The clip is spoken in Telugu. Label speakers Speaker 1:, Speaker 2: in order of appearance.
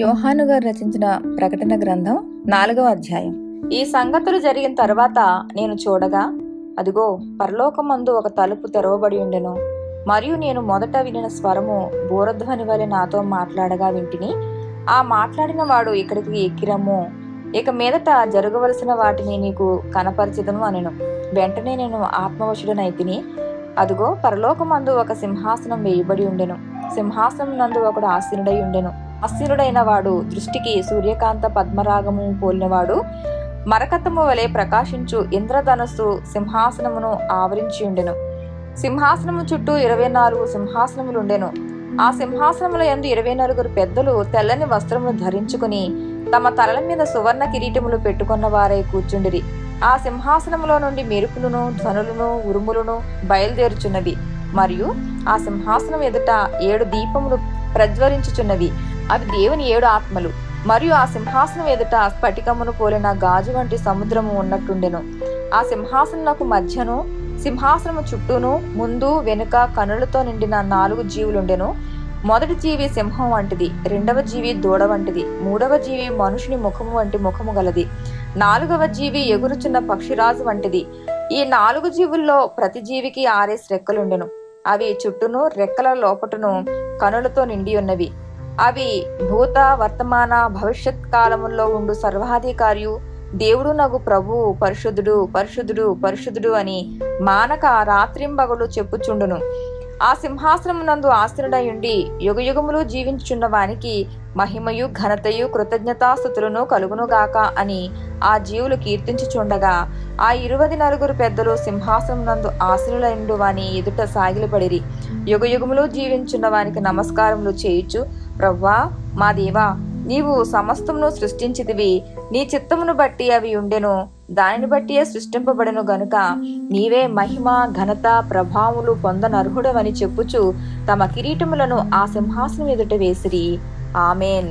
Speaker 1: యోహాను గారు రచించిన ప్రకటన గ్రంథం 4వ అధ్యాయం. ఈ సంగతులు జరిగిన తర్వాత నేను చూడగా, అదిగో, పరలోకమందు ఒక తలుపు తెరవబడి ఉండెను. మరియు నేను మొదట వినిన స్వరము బూరధ్వని వలె నాతో మాట్లాడగా వింటిని. ఆ మాట్లాడిన వాడు, ఇక్కడికి ఎక్కిరమ్ము, ఇక మీదట జరగవలసిన వాటిని నీకు కనపరిచెదను అనెను. వెంటనే నేను ఆత్మవశుడనైతిని. అదిగో, పరలోకమందు ఒక సింహాసనం వేయబడి ఉండెను. సింహాసనం నందు ఒకడు ఆసీనుడై ఉండెను. ఆసీనుడైన వాడు దృష్టికి సూర్యకాంత పద్మరాగము పోలినవాడు. మరకతము వలె ప్రకాశించు ఇంద్రధనస్సు సింహాసనమును ఆవరించి ఉండెను. సింహాసనము చుట్టూ 24 సింహాసనములుండెను. ఆ సింహాసనముల యందు 24 పెద్దలు తెల్లని వస్త్రములు ధరించుకుని తమ తలల మీద సువర్ణ కిరీటములు పెట్టుకున్న వారై కూర్చుండిరి. ఆ సింహాసనములో నుండి మెరుపులను, ధ్వనులను, ఉరుములను బయలుదేరుచున్నవి. మరియు ఆ సింహాసనం ఎదుట 7 దీపములు ప్రజ్వలించుచున్నవి. అవి దేవుని 7 ఆత్మలు. మరియు ఆ సింహాసనం ఎదుట స్ఫటికమును పోలిన గాజు వంటి సముద్రము ఉన్నట్టుండెను. ఆ సింహాసనమునకు మధ్యను, సింహాసనము చుట్టూను, ముందు వెనుక కనులతో నిండిన 4 జీవులుండెను. మొదటి జీవి సింహం వంటిది, రెండవ జీవి దూడ వంటిది, మూడవ జీవి మనుషుని ముఖము వంటి ముఖము గలది, 4వ జీవి ఎగురుచున్న పక్షిరాజు వంటిది. ఈ 4 జీవుల్లో ప్రతి జీవికి 6 రెక్కలుండెను. అవి చుట్టూను, రెక్కల లోపటును కనులతో నిండి ఉన్నవి. అవి భూత, వర్తమాన, భవిష్యత్ కాలముల్లో ఉండు సర్వాధికారియు దేవుడు నగు ప్రభువు పరిశుద్ధుడు, పరిశుద్ధుడు, పరిశుద్ధుడు అని మానక రాత్రింబగలు చెప్పుచుండును. ఆ సింహాసనమునందు ఆసీనుడయుండి యుగయుగములు జీవించుచున్న వానికి మహిమయు, ఘనతయు, కృతజ్ఞతాస్తుతులను కలుగునుగాక అని ఆ జీవులు కీర్తించుచుండగా, ఆ 24 పెద్దలు సింహాసనమునందు ఆసీనులైండు వాని ఎదుట సాగిలపడిరి. యుగయుగములు జీవించున్న వానికి నమస్కారములు చేయుచు, ప్రవ్వా, మా దేవా, నీవు సమస్తమును సృష్టించితివి. నీ చిత్తమును బట్టి అవి ఉండెను, దానిని బట్టియే సృష్టింపబడెను గనుక నీవే మహిమ, ఘనత, ప్రభావములు పొందనర్హుడవని చెప్పుచు తమ కిరీటములను ఆ సింహాసనం ఎదుట వేసిరి. ఆమేన్.